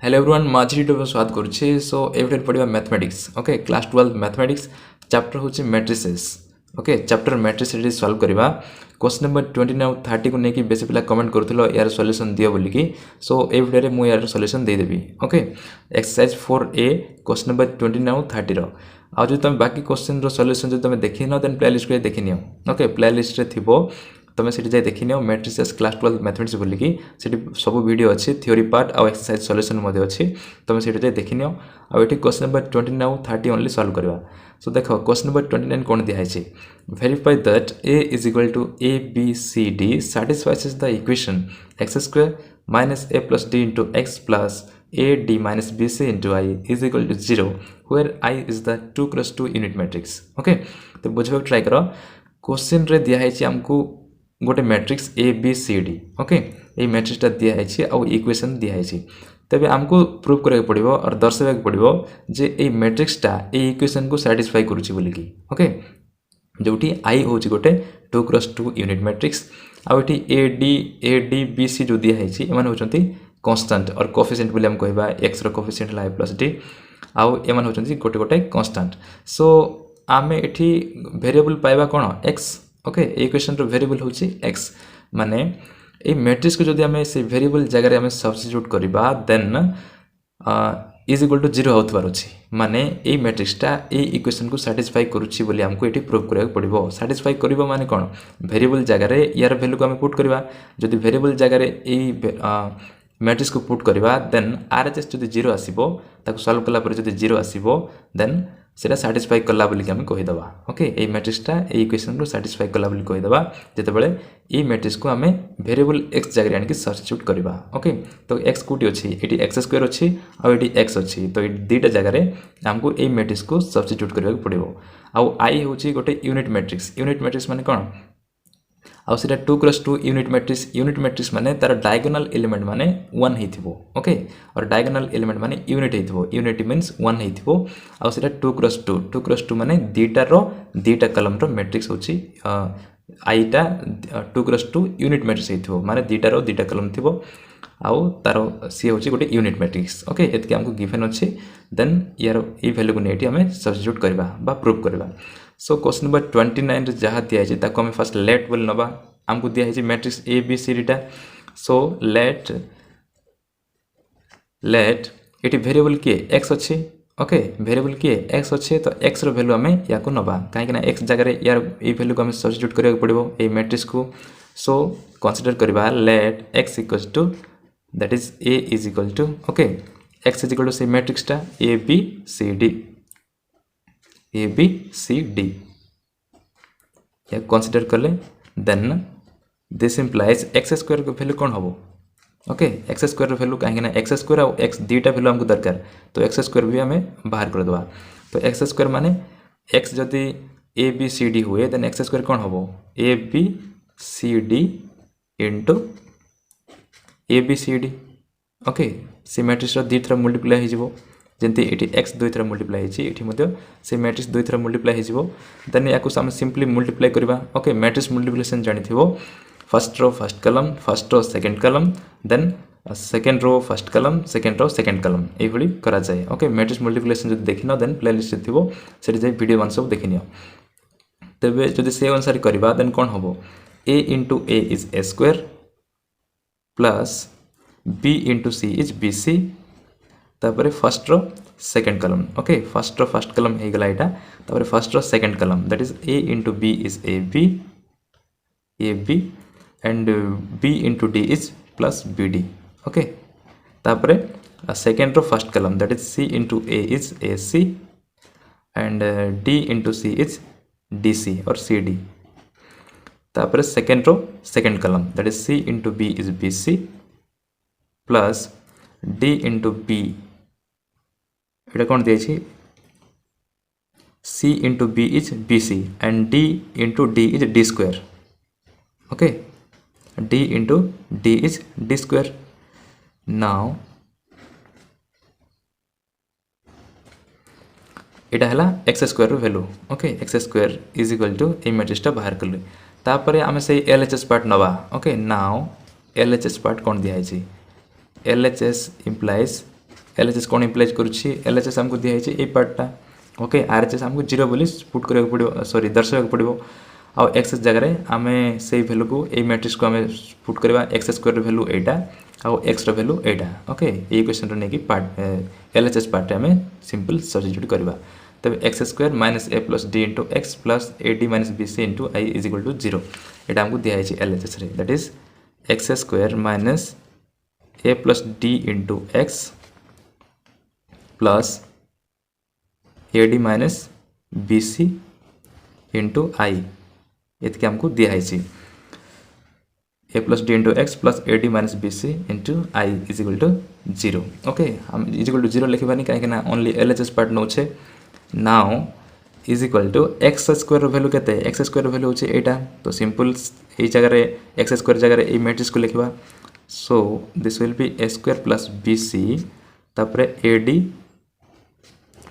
Hello everyone माझी YouTube स्वागत करुच्छे। So एवढे पढ़ा mathematics okay class 12 mathematics chapter हूँ matrices okay chapter matrices solve करवा क्वेश्चन नंबर 29 30 को लेकिन बेस पिला कमेंट करूँ यार सॉल्यूशन दियो बोलिकी। सो ए वीडियो में यार सॉल्यूशन देदेवी okay exercise 4A question number 29 30 आज जो तुम बाकी क्वेश्चन रो सॉल्यूशन जो तुम देखी न देन प्लेलिस्ट को देखी नियो ओके प्लेलिस्ट रे थिबो तुम से जाए देखी नियो मैट्रिसेस क्लास 12 मैथमेटिक्स बोलिकी सेठी सब वीडियो अच्छी थ्योरी पार्ट आउ एक्सरसाइज सॉल्यूशन मध्ये अच्छी तुम से जाए देखी नियो आ एठी क्वेश्चन नंबर 29 30 ओनली सॉल्व करवा। सो देखो क्वेश्चन नंबर 29 कोन दिया है verify that a is equal to a b c d satisfies the equation x square minus a plus d into x plus a d minus bc into I is equal to 0 where I is the 2 cross 2 unit matrix okay. तो बुझे try करो question रे दिया है हमको गोटे matrix A B C D okay ये मैट्रिक्सटा दिखाई आउ इक्वेशन दिखाई तेज आमको प्रूव करा पड़ो और दर्शावा पड़ो जे ये मैट्रिक्सटा ये इक्वेशन को साटिस्फाई करुच्ची बोलिकी ओके जोटी आई हूँ गोटे 2 cross 2 यूनिट मैट्रिक्स आउ ए डी बी सी जो दिखाई एम होती कन्स्टाट और कोफिशिएंट बोली हम कहवा एक्स रो कोफिशिएंट है प्लस डी आउ एम होती गोटे गोटे कन्स्टाट। सो आम ये वेरिएबल पाइबा कौन एक्स ओके इक्वेशन रो वेरिएबल होची x माने ए मैट्रिक्स को जदि हमें से वेरिएबल जगह रे हमें सब्स्टिट्यूट करबा देन इज इक्वल टू 0 होतबार अछि माने ए मैट्रिक्सटा ए इक्वेशन को सैटिस्फाई करूछि बोली हमको एठी प्रूव करबा पड़िबो। सैटिस्फाई करबा माने कोन वेरिएबल जगह रे यार वैल्यू को हमें पुट करबा जदि वेरिएबल जगह रे ए मैट्रिक्स को पुट करबा देन आरएचएस जदि 0 आसीबो ताको सॉल्व कला पर जदि 0 आसीबो देन सेटा सैटिस्फाई कला बोली हमें कहीदेवा ओके ये मैट्रिक्सटा ये इक्वेशन को सैटिस्फाई कला बोली कहीदेवा जितेबाला ये मैट्रिक्स को आम वेरिएबल एक्स जगह आनिक सब्स्टिट्यूट करवा ओके। तो एक्स कोटी अच्छी ये एक्स स्क्वायर अच्छी आउटी एक्स अच्छी तो ये दुईटा जगह आमको ये मैट्रिक्स को सब्स्टिट्यूट करने पड़ो आउ आई हूँ गोटे यूनिट मैट्रिक्स माने कौन आउ सीटा 2 cross 2 यूनिट मैट्रिक्स माने तार डायगोनल एलिमेंट माने 1 हेथिबो ओके और डायगोनल एलिमेंट माने यूनिट हेथिबो यूनिट मींस 1 हेथिबो आउ सीटा 2 cross 2 माने दीटा कलम रो मैट्रिक्स होची आईटा 2 cross 2 यूनिट मैट्रिक्स हेथिबो माने दीटा कलम थिबो आउ तार सी होची गोटे यूनिट मैट्रिक्स ओके एतके हमको गिवन अछि देन यार ई वैल्यू को नेटी हमें सब्स्टिट्यूट करबा बा प्रूव करबा। सो क्वेश्चन नंबर 29 जहाँ दिखाई ताको हमें फर्स्ट लेट बोल नबा हमको दिखाई मैट्रिक्स ए बी सी डीटा। सो लेट ये वेरिएबल किए एक्स अच्छे ओके वेरिएबल किए एक्स अच्छे तो एक्स रो वैल्यू हमें या को नबा कहीं एक्स जगह यार ये वैल्यू को हमें सब्स्टिट्यूट करा पड़ो ये मैट्रिक्स को। सो कंसीडर करबा let X equals to that is A is equal to okay X is equal to से मैट्रिक्सटा ए बी सी डी या कंसीडर कले then this implies X square को वैल्यू कौन हम ओके एक्स स्क्वायर वैल्यू कहीं X square और X दुईटा वैल्यू हमको दरकार तो एक्स स्क्वायर भी हमें बाहर कर देवा। तो एक्स स्क्वायर माने एक्स जदि ए बी सी डी हुए देन एक्स स्क्वायर कौन हम A B C D into A B C D okay से मैट्रिक्स दुई थर मल्टीप्लाई हो जमी ये एक्स दुई थर मल्टीप्लाई होती से मैट्रिक्स दुई थर मल्टीप्लाई हो देन या सिंपली मल्टीप्लाई करवा ओके मैट्रिक्स मल्टीप्लिकेशन जानी फर्स्ट रो फर्स्ट कलम फर्स्ट रो सेकेंड कलम देन सेकेंड रो फर्स्ट कलम सेकेंड रो सेकेंड कलम ये करा जाए ओके मैट्रिक्स मल्टीप्लिकेशन जो देखी न देन प्लेलिस्ट थी से जाए वीडियो वन सब देखी तेरे जब से अनुसार करवा देन कौन हम A into A is A square plus B into C is B C तापर first row second column okay first row first column हो गला यहाँ तापर first row second column that is A into B is A B and B into D is plus B D okay तापर second row first column that is C into A is A C and D into C is D C और C D तापर second row second column that is C into B is B C plus D into B ये कौन दिए C into B is B C and D into D is D square okay D into D is D square. Now यहाँ है X square value okay X square is equal to A मैट्रिक्सटा बाहर कलु तापर आम से LHS part नवा okay now LHS part कौन दिखाई LHS implies LHS कौन इम्प्लाइज करुच्ची LHS आमको दिखाई ये पार्टा ओके RHS आमको 0 बोली पुट करने पड़ो सॉरी दर्शाक पड़ो आउ एक्स जगह आम से भैल्यू को ये मैट्रिक्स को आम पुट करवा एक्स स्क्वायर भैल्यू एटा आउ एक्स भैल्यू एटा ओके ये क्वेश्चन नहीं कि पार्ट LHS पार्ट आम सिंपल सब्स्टिट्यूट करवा तब X square minus A plus D into X plus A D minus B C into I is equal to 0 यहाँ आमको दिखाई LHS रे that is X square minus A plus D into X plus A D minus B C into I ये आमको दिखाई A plus D into X plus A D minus B C into I is equal to 0 okay हम is equal to 0 लिखबानी कहीं only LHS part नौचे now is equal to X square value के X square value होचे एटा तो simple ये जगह एक्स स्क्वायर जगह ये मैट्रिक्स को लिखा so this will be A square plus B C तापर A D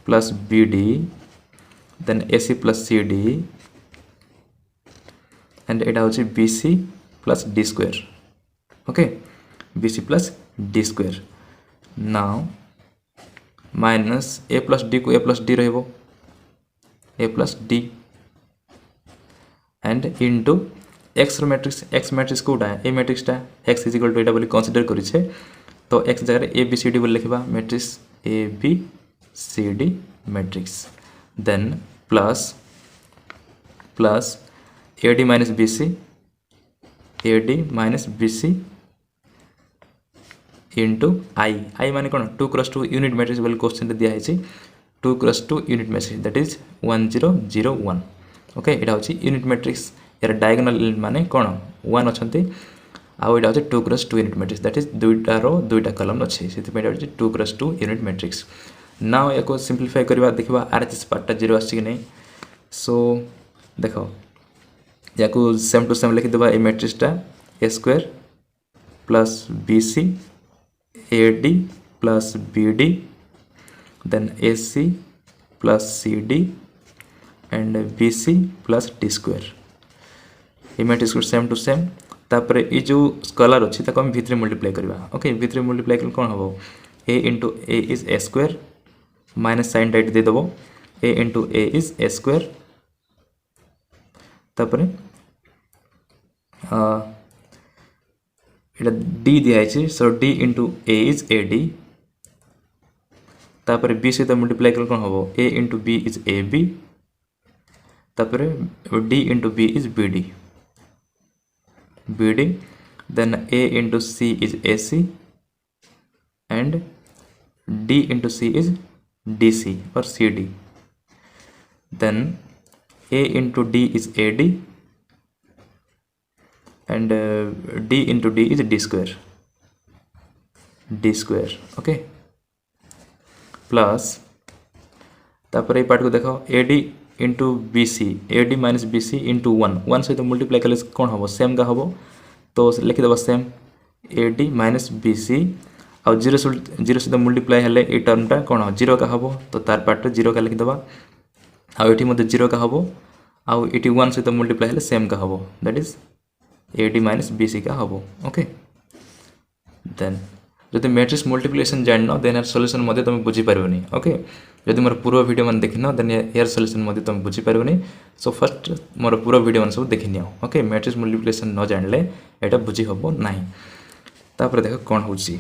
plus B D then A C plus C D and एटा होची B C plus D square okay B C plus D square now minus A plus D को A plus D रहिबो A plus D and into X matrix कोटा A मैट्रिक्सटा X is equal to एटा बोली consider करिछे तो x जगह ए B C D बोली लिखबा matrix A B C D matrix then plus A D minus B C A D minus B C into I माने कौन 2 क्रॉस 2 यूनिट मैट्रिक्स बोली question दिखाई 2 cross 2 unit matrix that is 1001 okay एटा होची unit matrix यार diagonal माने कौन 1 अछंती आउ एटा होची 2 cross 2 unit matrix that is दुईटा रो दुईटा कॉलम अछि सेति पे एटा होची 2 क्रॉस 2 यूनिट मैट्रिक्स नाउ एको सिंपलीफाई करबा देखबा RHS पार्टटा 0 आछि कि नै सो देखो या को सेम टू सेम लिखि देबा ए मैट्रिक्सटा A square plus B C A D plus B D then A C plus C D and B C plus D square ये मैट्रिक्स को सेम टू सेम तापर ये जो स्केलर अच्छी ताको हम भितरे मल्टीप्लाई करबा ओके भितरे मल्टीप्लाई कल कोन हबो A into A is A square minus sign डाइट दे देबो A into A is A square तापर इटा डी दिखाई so D into A is A D तापर बी सहित मल्टीप्लाई कल कौन हम A into B is A B तापर D into B is B D then A into C is A C and D into C is D C और C D then a into d is ad and d into d is d square okay plus तापर ये part को देखो ad into bc ad minus bc into 1 सहित multiply कले कौन हम same का हम तो लिखिदेव सेम ad minus bc आउ जीरो सहित मल्टीप्लाई हेले ये टर्मटा कौन 0 का हम तो तार पार्ट 0 का लिखिदेवा आउ ये 0 का हम आउ ये 1 सहित मल्टीप्लाई हेले सेम का हम that is ad minus bc का हम ओके देन जदि मैट्रिक्स मल्टीप्लिकेशन जान देन यार सॉल्यूशन मध्य तुम बुझी पारबनी ओके जदि मोर पूरा वीडियो मन देखिन देन यार सॉल्यूशन मध्य तुम बुझी पारबनी सो फर्स्ट मोर पूरा वीडियो मन सब देखि नियो ओके मैट्रिक्स मल्टीप्लिकेशन न जानले एटा बुझी हबो नाही तापर देखो कोन होची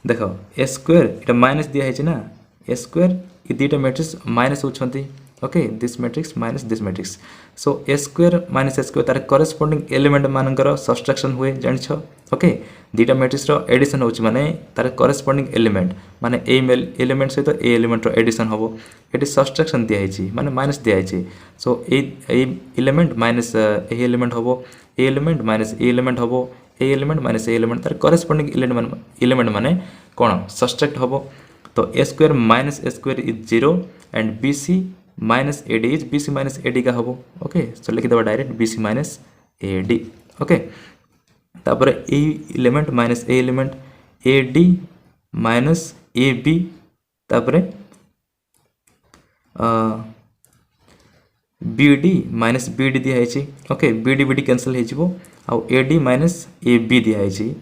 देखो ए स्क्वायर एटा माइनस दिया है ना ए स्क्वायर ई दुटा मैट्रिक्स माइनस होछंती okay this matrix minus this matrix so A square minus A square तार करेस्पोंडिंग एलिमेंट मानकर सब्सट्रैक्शन हुए जानिछ ओके दुटा मैट्रिक्स रो एडिशन होची माने तार करेस्पोंडिंग एलिमेंट माने ए एलिमेंट सहित ए एलिमेंट रो एडिशन हबो एटी सब्सट्रैक्शन दिया है माने माइनस दिया है so A element minus A element हबो A element minus A element हबो A element minus A element तार करेस्पोंडिंग एलिमेंट माने कोन सब्सट्रैक्ट हबो तो A square minus A square is 0 and B C minus A D is B C minus A D का हम okay so लिखिदेव direct B C minus A D okay तापर A element minus A element A D minus A B तापर B D minus B D दिखाई okay B D cancel हो आउ A D minus A B दिखाई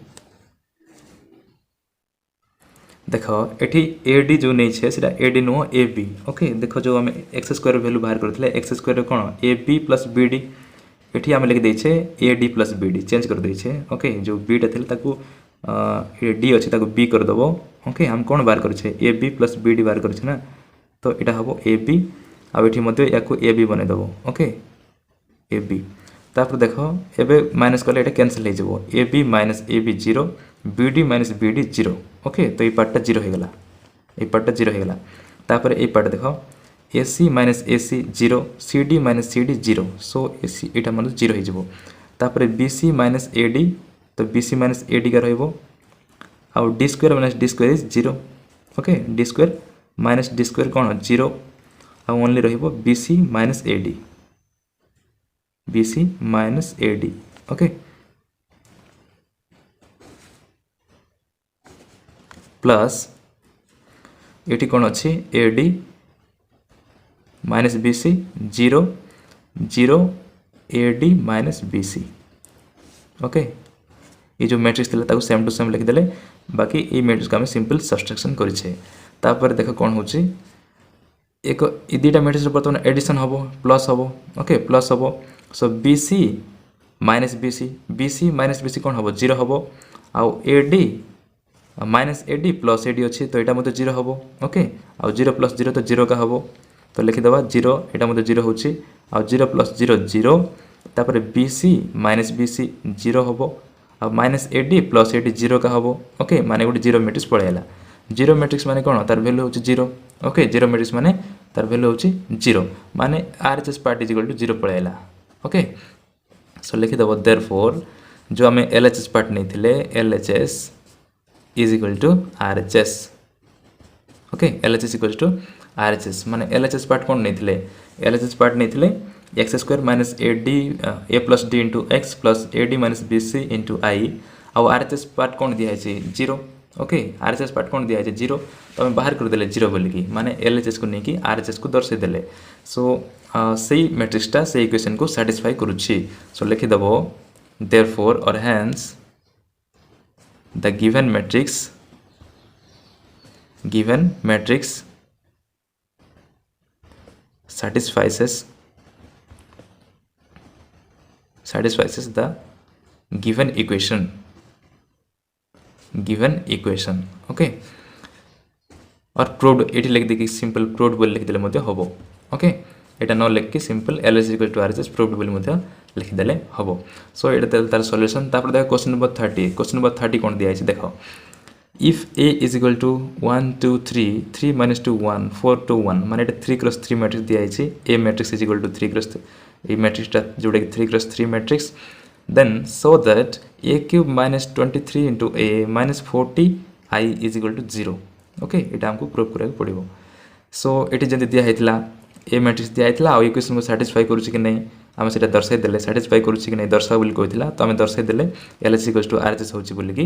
देख ये AD जो नहीं छे सेटा एडी नुह ए बी ओके देख जो आम एक्स स्क्वायर वैल्यू बाहर करते एक्स स्क्वायर कौन A B plus B D ये आम लिखिदेचे A D plus B D change करदेचे ओके जो बीटा थी डी अच्छे बी करदेव ओके हम कौन बाहर करे A B plus B D बाहर करे ना तो यहाँ हम ए बी आठी या ए बी बनईदेव ओके ए बी तापर देख एबे माइनस कले ये कैंसिल हो A B minus A B zero B D minus B D zero okay तो ये पार्टा जीरो होगला ये पार्टा जीरो होगला तापर ये पार्ट देख A C minus A C zero C D minus C D zero so A C यहाँ मतलब zero हो तापर B C minus A D तो B C minus A D का रहा D square minus D square is zero okay D square minus D square कौन zero only रही C minus A D B C minus A D okay plus ये कौन अच्छी A D minus B C zero zero A D minus B C okay ये जो matrix था same to same लिखिदेले बाकी ये मैट्रिक्स को आम सिंपल सब्सट्रैक्शन कर देख कौन हो एक दुटा मैट्रिक्स बर्तमान एडिशन हम प्लस हम ओके प्लस हम so B C minus B C minus B C कौन हम जीरो हम आउ A D minus A D plus A D अच्छी तो यहाँ मतलब जीरो हम ओके आउ जीरो प्लस जीरो तो जीरो का हम तो लिखिदेवा जीरो यहाँ मतलब जीरो हो जीरो प्लस जीरो जीरो तापर B C minus B C zero हम आ minus A D plus A D zero का हम ओके माने गोटे जीरो मैट्रिक्स पड़ेगा जीरो मैट्रिक्स माने कौन तार वैल्यू हो जीरो ओके जीरो मैट्रिक्स माने तार वैल्यू हो जीरो माने R H S part is equal to zero पड़ेगा ओके सो लिखिदेव देयरफॉर जो आम एल एच एस पार्ट नहीं L H S is equal to R H S okay L H S equal to R H S माने L H S part कौन नहीं L H S part नहीं X square minus A D A plus D into X plus A D minus B C into आई आउ are H S part कौन दिखाई zero okay are H S part कौन दिखाई zero तो आम बाहर करदे जीरो बोलिकी माने एल एच एस को लेकिन आर एच एस को दर्शाईदे सो से मैट्रिक्सटा से इक्वेशन को साटिस्फाई करुच्छी सो लिखिदेव देयरफॉर और hence the given matrix satisfies the given equation okay और प्रूव्ड ये लिख देखिए सिंपल प्रूव्ड बोल लिखिदेले हम ओके यहाँ न लिखिक simple L H equal to R H S proved बोली लिखिदेले हम सो ये तार सॉल्यूशन तापर देख क्वेश्चन नंबर 30 कौन दिखाई देख if A is equal to 1 2 3 3 minus 2 1 4 2 1 माने 3 क्रॉस 3 मैट्रिक्स दिखाई A matrix is equal to 3 cross ये मैट्रिक्सटा जोटा कि 3 cross 3 matrix then so that A cube minus 23 into A minus 40 I is equal to 0 okay ये आमको प्रूव करा पड़ो सो ये जमी दिखाई ए मैट्रिक्स दिखाई आउ इक्वेशन को साटिस्फाई करुच्ची कि नहीं आम से दर्शाईदे साटिस्फाई करुच्ची कि नहीं दर्शा बोली कहला तो आम दर्शाईदे L H equal to R H S होची बोलिकी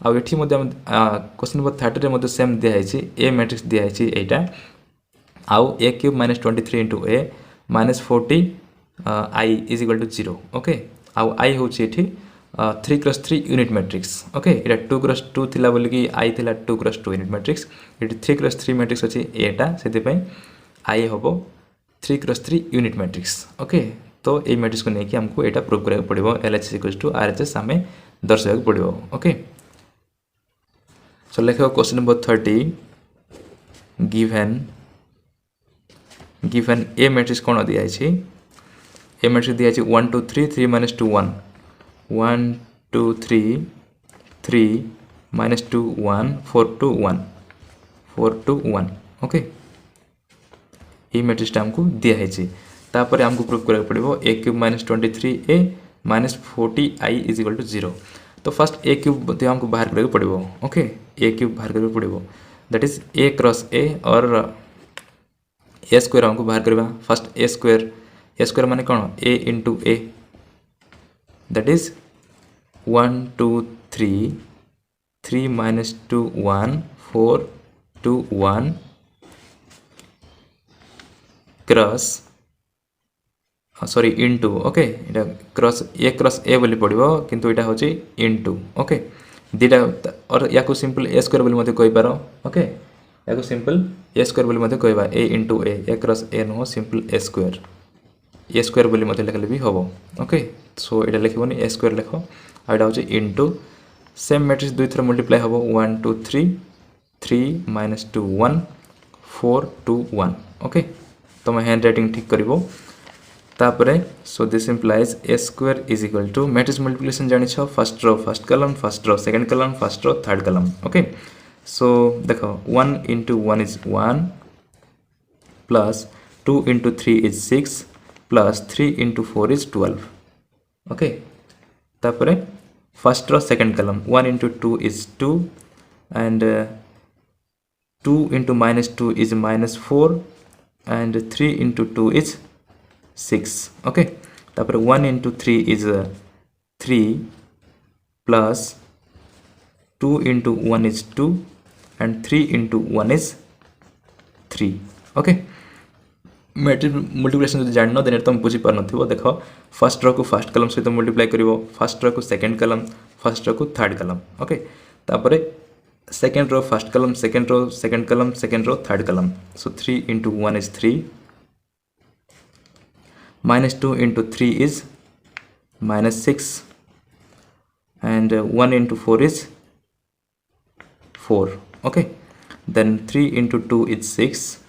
आउ एठी मध्ये क्वेश्चन नंबर 30 रे मध्ये सेम दिखाई ए मैट्रिक्स दिखाई एटा आउ A cube minus 23 into A minus 40 I is equal to 0 okay आउ आई होची एठी 3 क्रॉस 3 यूनिट मैट्रिक्स ओके एटा 2 क्रॉस 2 थिला बोलिकी आई थिला 2 क्रॉस 2 यूनिट मैट्रिक्स एठी 3 क्रॉस 3 मैट्रिक्स अछि एटा सेति पई आई होबो 3 क्रॉस 3 यूनिट मैट्रिक्स ओके तो ये मैट्रिक्स को लेकिन हमको यहाँ प्रूव करा पड़ो L H equal to R H S आम दर्शा पड़ो ओके सो लिख question number 30 given A matrix कौन दिखाई ए मैट्रिक्स दिखाई 1 2 3 3 माइनस 2 1 1 2 3 3 माइनस 2 1 4 2 1 4 2 1 ओके ये मैट्रिक्सटा हमको दिखाई तापर हमको प्रूव करा पड़ो A cube minus 23 A minus 40 I is equal to 0 तो फर्स्ट ए क्यूब हमको बाहर करा पड़ो ओके ए क्यूब बाहर करा पड़ो दैट इज ए क्रॉस ए और ए स्क्वायर हमको बाहर करवा फर्स्ट ए स्क्वायर माने कौन A into A that is 1 2 3 3 minus 2 1 4 2 1 cross sorry into okay cross A बोली पड़ो किंतु यहाँ हूँ इंटू ओके दीटा और या को सिंपल ए स्क्वायर बोली मते कहि पारो ओके या को सिंपल ए स्क्वायर बोली मते कहबा a into a cross a no simple A square बोली मते लिखले भी हबो ओके सो एटा लिखबोनी ए स्क्वायर लिखो आ एटा होचे इनटू सेम मैट्रिक्स दुई थर मल्टीप्लाई हबो 1 2 3 3 minus 2 1 4 2 1 ओके तुम हैंड राइटिंग ठीक करिवो तापरे so this implies A square is equal to matrix multiplication जानि छ first row first column first row second column first row third column okay so देखो 1 into 1 is 1 plus 2 into 3 is 6 plus 3 into 4 is 12 okay तापरे first row second column 1 into 2 is 2 and 2 into minus 2 is minus 4 and 3 into 2 is 6 okay तापर 1 into 3 is 3 plus 2 into 1 is 2 and 3 into 1 is 3 okay matrix multiplication जो जान then तुम बुझी पार नथिबो देखो first row को first column सहित multiply करिवो first row को सेकंड कॉलम फर्स्ट रो को थर्ड कॉलम ओके तापर second row first column second row second column second row third column so 3 into 1 is 3 minus 2 into 3 is minus 6 and 1 into 4 is 4 okay then 3 into 2 is 6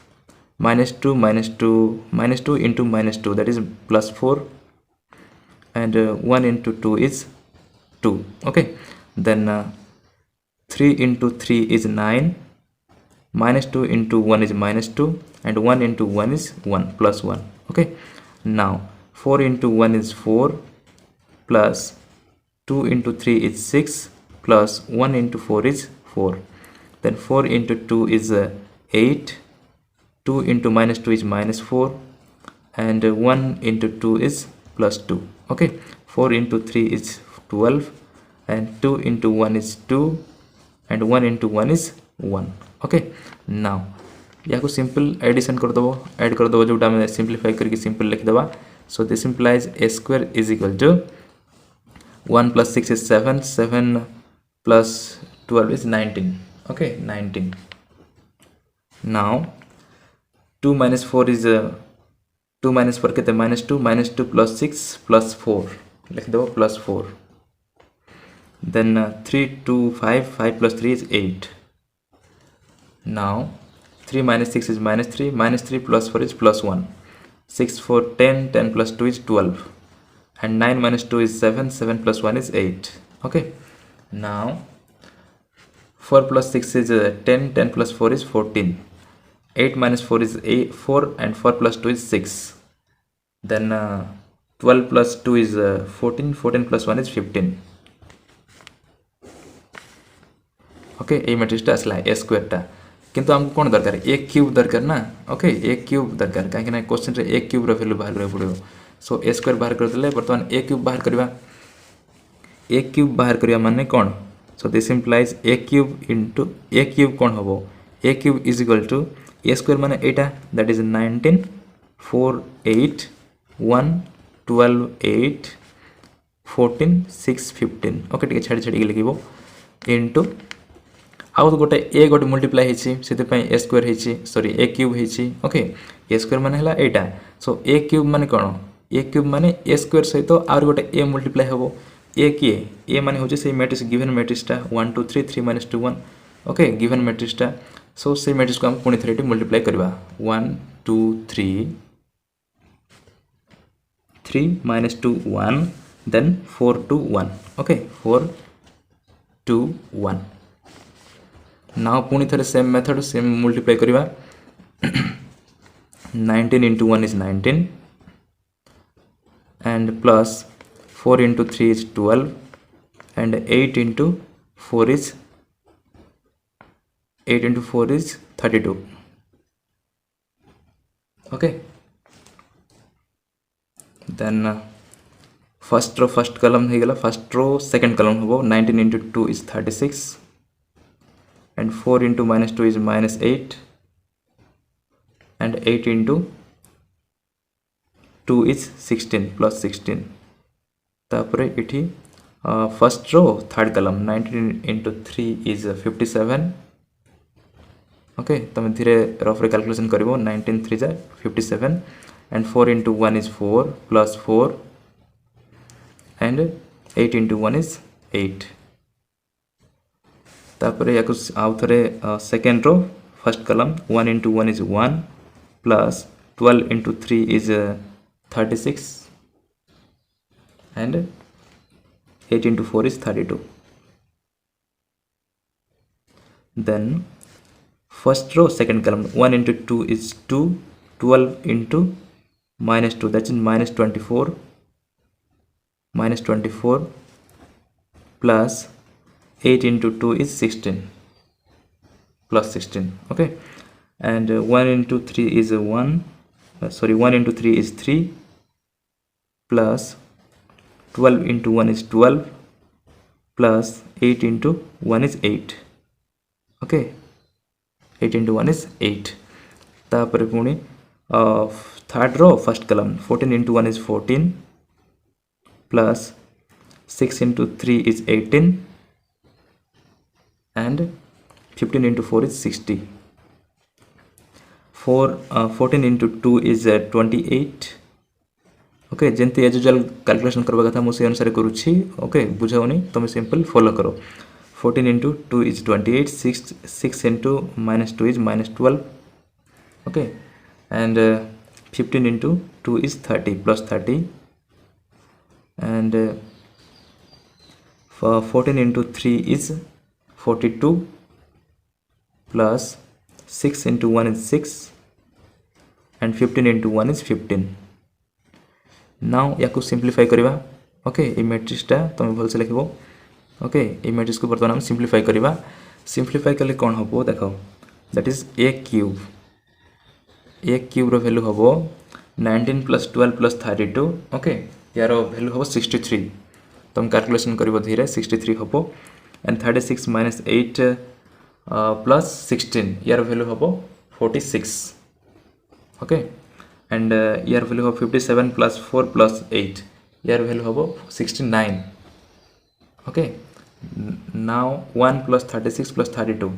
minus 2 minus 2 minus 2 into minus 2 that is plus 4 and 1 into 2 is 2 okay then 3 into 3 is 9 minus 2 into 1 is minus 2 and 1 into 1 is 1 plus 1 okay now 4 into 1 is 4 plus 2 into 3 is 6 plus 1 into 4 is 4 then 4 into 2 is 8 2 into minus 2 is minus 4 and 1 into 2 is plus 2 okay 4 into 3 is 12 and 2 into 1 is 2 and 1 into 1 is 1 okay now या को simple addition कर दबो add कर दबो जोटा में simplify करके simple लिख देबा सो this implies a square is equal to 1 plus 6 is 7 7 plus 12 is 19 okay 19 now 2 minus 4 is 2 minus 4 कितने minus 2 plus 6 plus 4 लिख दो plus 4 then 3 2 5 5 plus 3 is 8 now 3 minus 6 is minus 3 plus 4 is plus 1 6 4 10 10 plus 2 is 12 and 9 minus 2 is 7 7 plus 1 is 8 okay now 4 plus 6 is 10 10 plus 4 is 14 8 minus 4 is 8 4 and 4 plus 2 is 6 then 12 plus 2 is 14 14 plus 1 is 15 okay A matrix आसला ए square टा किंतु हमको कौन दरकार ए cube दरकार ना okay ए cube दरकार कहीं ना क्वेश्चन रे ए क्यूब रो वैल्यू बाहर करे पड़ो सो ए स्क्वायर बाहर कर देले वर्तमान ए क्यूब बाहर करबा ए क्यूब बाहर करिया माने कौन so this implies A cube into A cube कौन होबो A cube is equal to A square माने एटा दैट इज 19 4 8 1 12 8 14 6 15 ओके ठीक छाड़ी छाड़ी लिखिबो इनटू आउ गोटे ए गोटे मल्टीप्लाई हेछि सेते पई ए स्क्वायर हेछि सॉरी ए क्यूब हेछि ओके ए स्क्वायर माने हला एटा सो ए क्यूब माने कोन ए क्यूब माने ए स्क्वायर सहित आर गोटे ए मल्टीप्लाई हेबो ए किए ए माने होछि से मैट्रिक्स गिवन मैट्रिक्स टा 1 2 3 3 minus 2 1 ओके गिवन मैट्रिक्स टा सो से मैट्रिक्स को हम पुनी थ्रेटी मल्टीप्लाई करबा 1 2 3 3 minus 2 1 then 4 2 1 okay 4 2 1 now पुनी थरे सेम मेथड सेम मल्टीप्लाई करबा 19 into 1 is 19 and plus 4 into 3 is 12 and 8 into 4 is 32 okay then first row first column हे गला first row second column होबो 19 into 2 is 36 and 4 into minus 2 is minus 8 and 8 into 2 is 16 plus 16 तापरे इठी first row third कलम 19 into 3 is 57. Okay तुम धीरे rough calculation कर 19 3 जा 57 and 4 into 1 is 4 plus 4 and 8 into 1 is 8. तापर या आउ थे सेकेंड रो फर्स्ट कलम 1 into 1 is 1 plus 12 into 3 is 36 and 8 into 4 is 32. Then first row second column 1 into 2 is 2, 12 into minus 2, that's in minus 24 plus 8 into 2 is 16 plus 16. Okay, and 1 into 3 is 1 into 3 is 3 plus 12 into 1 is 12 plus 8 into 1 is 8. Okay, 8 into 1 is 8. तापर पुणी third row first कलम 14 into 1 is 14 plus 6 into 3 is 18 and 15 into 4 is 60. 14 into 2 is 28. Okay जंती as usual calculation करबा कथा मु से अनुसार करूछि. Okay बुझाओनी तुम सिंपल फॉलो करो. 14 into 2 is 28, 6 into minus 2 is minus 12. Okay, and 15 into 2 is 30 plus 30 and 14 into 3 is 42 plus 6 into 1 is 6 and 15 into 1 is 15. Now या simplify करवा. ओके ये मैट्रिक्सटा तुम भल से लिखो. ओके ये मैट्रिक्स को बर्तमान हम सिंप्लीफाई करवा. सिंप्लीफाई कले कौन हम देख that is A cube value हम 19 plus 12 plus 32. ओके यार वैल्यू हम 63. तुम कैलकुलेशन कर धीरे 63 हम एंड 36 minus 8 plus 16 यार वैल्यू हम 46. ओके and यार वैल्यू हम 57 plus 4 plus 8 यार वैल्यू हम 69. ओके now 1 plus 36 plus 32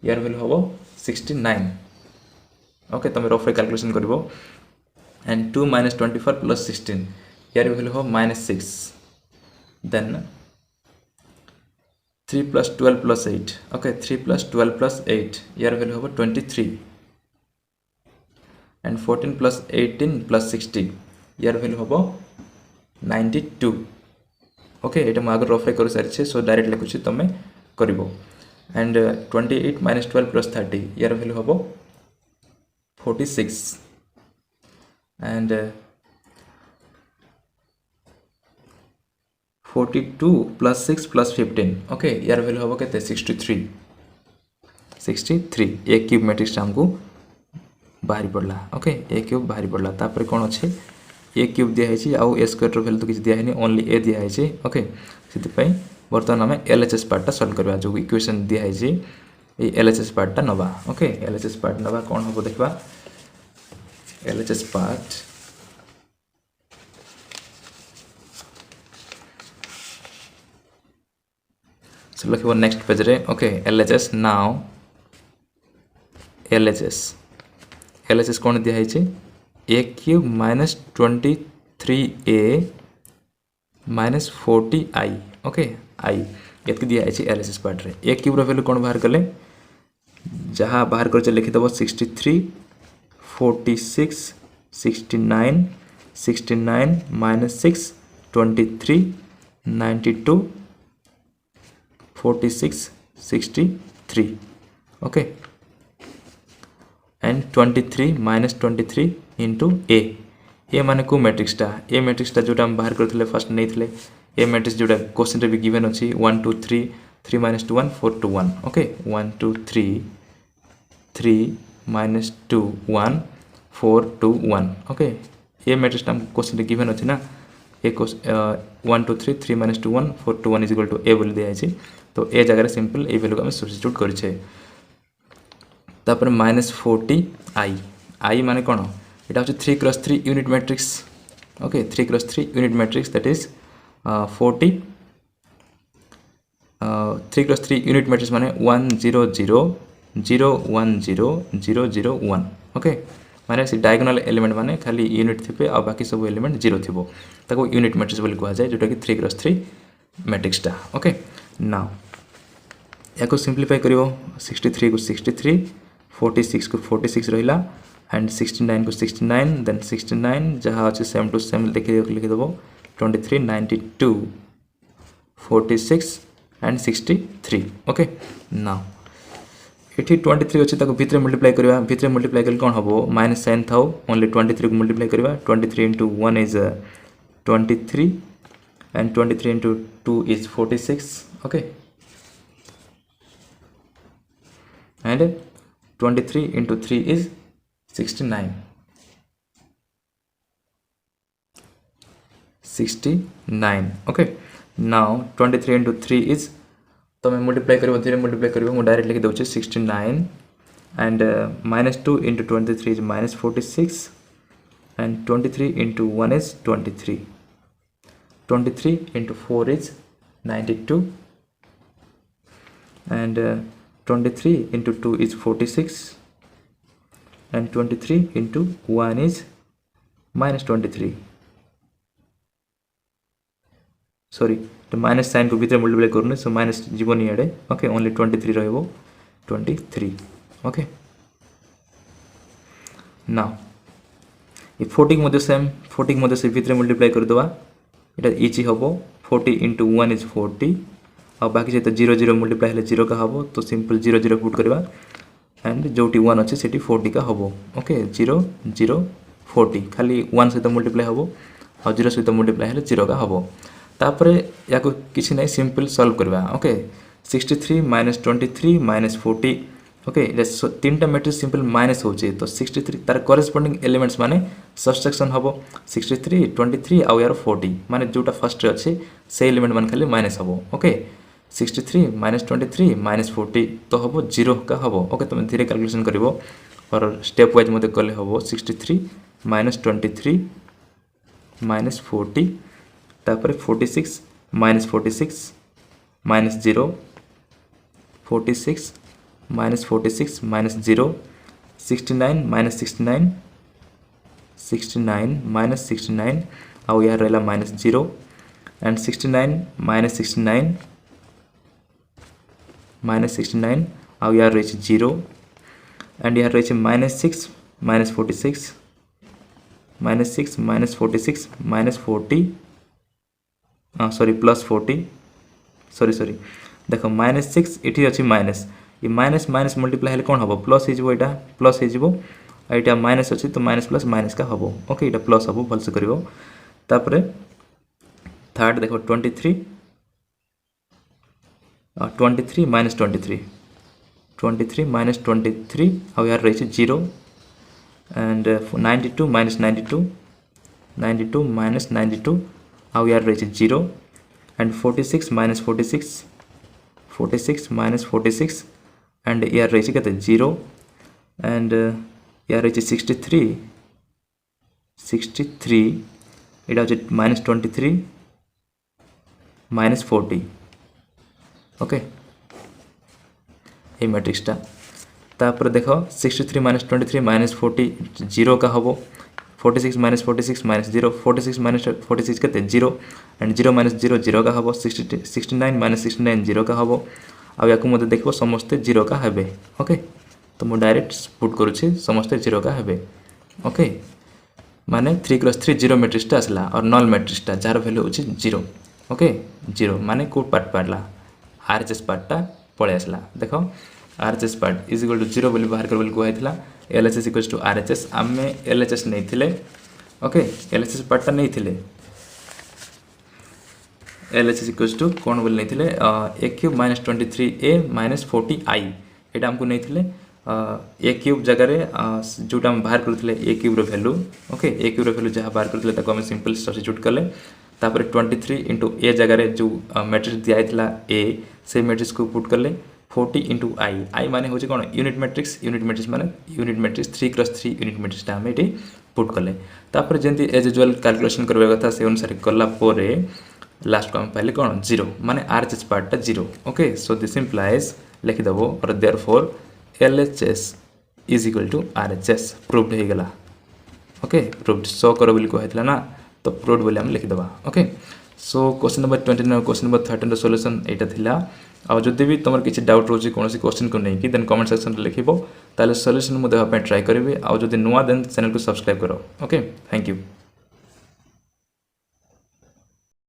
यार वैल्यू हम 69. ओके तुम रफ कैलकुलेशन कर and 2 minus 24 plus 16 यार वैल्यू हम -6. then 3 plus 12 plus 8. Okay 3 plus 12 plus 8 यार वैल्यू हम 23 and 14 plus 18 plus 60 यार वैल्यू हम 92. ओके ये मुझे आगे रफ कर सारी सो डायरेक्ट लिखुची तुम कर and 28 minus 12 plus 30 यार वैल्यू हम 46 and 42 plus 6 plus 15. ओके यार वैल्यू हम के 63. ए क्यूब मैट्रिक्स हमको बाहरी पड़ला. ओके ए क्यूब बाहरी पड़ला. तापर कौन अच्छे ए क्यूब दिखाई आउ ए स्क्वायर वैल्यू तो किसी दिखाई ओनली ए दिखाई. ओके से बर्तमान आम एलएचएस पार्टा सॉल्व करवा. जो इक्वेशन दिखाई ये एलएचएस पार्टा नवा. ओके एलएचएस पार्ट नवा कौन हम देखा. एलएचएस पार्ट से लिख नेक्स्ट पेज रे. ओके एलएचएस नाउ एलएचएस कौन दिखाई A cube minus 23a minus 40i. Okay I ये दिखाई एलएचएस पार्ट रे. ए क्यूब वैल्यू कौन बाहर कले जहाँ बाहर कर लिखिदेव 63 46 69 69 minus 6 23 92 46 63. Okay and 23 minus 23 into a माने को मैट्रिक्सटा ए मैट्रिक्सटा जोटा हम बाहर करथिले फर्स्ट नहीं थिले ए मैट्रिक्स जोटा क्वेश्चन रे भी गिवन अछि 1 2 3 3 minus 2 1 4 2 1. Okay 1 2 3 3 minus 2 1 4 2 1. ओके ए मैट्रिक्सटा हम क्वेश्चन रे गिवन अछि ना ए 1 2 3 3 minus 2 1 4 2 1 is equal to a बोल दिया अछि. तो ए जगह रे सिंपल ए वैल्यू को हम सब्स्टिट्यूट करिछे. तापर -40 आई माने कौन यहाँ हूँ 3 cross 3 unit matrix. Okay 3 cross 3 unit matrix that is 40 3 × 3 unit matrix माने 1 0 0 0 1 0 0 0 1 ओके माने से डायगोनल एलिमेंट माने खाली यूनिट थिबे आ बाकी सब एलिमेंट 0 थिबो ताको यूनिट मैट्रिक्स बोली कहा जाय जोटा कि 3 × 3 मैट्रिक्स टा ओके नाउ याको सिंपलीफाई करिवो 63 को 63 46 को 46 रहिला एंड 69 को 69 देन 69 जहाँ अच्छे सेम टू सेम लिखि देबो 23 92 46 एंड 63 ओके नाउ एठी 23 अछि ताको भितरे मल्टीप्लाई करबा भितरे मल्टीप्लाई करले कोन हबो माइनस साइन थाउ ओनली 23 को मल्टीप्लाई करबा 23 * 1 is 23 and 23 * 2 is 46 okay and 23 * 3 is 69 okay now 23 * 3 is तो मैं मल्टीप्लाई करिवो धीरे मल्टीप्लाई करिवो मु डायरेक्ट लिखि दउचे 69 and -2 * 23 is -46 and 23 * 1 is 23 23 * 4 is 92 and 23 * 2 is 46 and 23 * 1 is -23 sorry तो माइनस साइन को भीतर मल्टीप्लाई करने सो माइनस जीवन इयाडे ओके ओनली 23 रहइबो 23 ओके नाउ ये 40 मध्ये सेम 40 मध्ये से भीतर मल्टीप्लाई कर दवा एटा इची हबो 40 * 1 is 40 और बाकी जे तो 0 0 मल्टीप्लाई हेले 0 का हबो तो सिंपल 0 0 पुट करबा एंड जोटी 1 अछि सेटी 40 का हबो ओके 0 0 40 खाली 1 से तो मल्टीप्लाई हबो और 0 से तो मल्टीप्लाई हेले 0 का हबो तापरे याको किछि नै सिंपल सॉल्व करबा ओके 63 - 23 - 40 ओके तीनटा मैट्रिक्स सिंपल माइनस होचे तो 63 तार करेस्पोंडिंग एलिमेंट्स माने सब्सट्रैक्शन हबो 63 23 आ यार 40 माने जोटा फर्स्ट रे अछि से एलिमेंट मान खाली माइनस हबो ओके 63 - 23 - 40 तो हबो 0 का हबो ओके तुम धीरे कैलकुलेशन करिवो और स्टेप वाइज मते करले हबो 63 - 23 - 40 तापर 46 - 46 - 0 46 - 46 - 0 69 - 69 69 - 69 आउ यार रहला -0 एंड 69 - 69 -69 आउ यार रही 0 एंड यार रही -6 - 46 -6 - 46 -40 सॉरी प्लस 40 सॉरी देखो -6 इठी अछि माइनस ये माइनस माइनस मल्टीप्लाई हेले कोन हबो प्लस हिजबो एटा प्लस हिजबो एटा माइनस अछि तो माइनस प्लस माइनस का हबो ओके एटा प्लस हबो भल से करिवो तापरे थर्ड देखो 23 23 - 23 23 - 23 आ यार रही 0 एंड 92 - 92 92 - 92 आउ यार रही 0 एंड 46 - 46 46 - 46 एंड यार रही कते 0 एंड यार रही 63 63 एटा जे -23 -40 ओके ए मैट्रिक्स टा तापर देखो 63 - 23 - 40 0 का हबो 46 - 46 - 0 46 - 46 कते 0 एंड 0 - 0 0 का हबो 69 - 69 0 का हबो आ याकू मते देखबो समस्त 0 का हेबे ओके तो मु डायरेक्ट पुट करूछि समस्त 0 का हेबे ओके माने 3 × 3 0 मैट्रिक्स टा असला और नल मैट्रिक्स टा जार वैल्यू होछि 0 ओके 0 माने को पार्ट पडला आरएचएस पार्ट टा पळे असला देखो RHS part is equal to 0 बोली बाहर कर बोली को आइतला एलएचएस इक्वल्स टू आरएचएस आमे एलएचएस नहीं थिले ओके एलएचएस पार्ट नहीं थिले एलएचएस इक्वल्स टू कोन बोल नहीं थिले a³ - 23a - 40i एटा हमको नहीं थिले a³ जगह रे जोटा हम बाहर करथिले a³ रो वैल्यू ओके a³ रो वैल्यू जहां बाहर करथिले ताको हम सिंपल सब्स्टिट्यूट करले तापर 23 * a जगह रे जो मैट्रिक्स दिया आइतला a से मैट्रिक्स को पुट करले 40 * i माने होचे कोन यूनिट मैट्रिक्स माने यूनिट मैट्रिक्स 3 × 3 यूनिट मैट्रिक्स ता हम एटी पुट करले तापर जेंती एज यूजुअल कैलकुलेशन करबे कथा से अनुसार करला पोरे लास्ट को आम पाइले कौन जीरो माने RHS पार्टा zero okay so this implies लिखिदेव और therefore LHS is equal to RHS proved हो गला ओके प्रूव्ड शो कर बोली कहला ना तो प्रूव्ड बोली हम लिखिदेवा okay so question number 29 question number 13 रो सॉल्यूशन एटा थिला आ जदि भी तुम किसी डाउट रोचे कौन क्वेश्चन को नहीं कि देन कमेंट सेक्शन में लिखिबो ताले सॉल्यूशन मु देबा पे ट्राई करबे आ जदि नुआ देन चैनल को सब्सक्राइब करो ओके थैंक यू।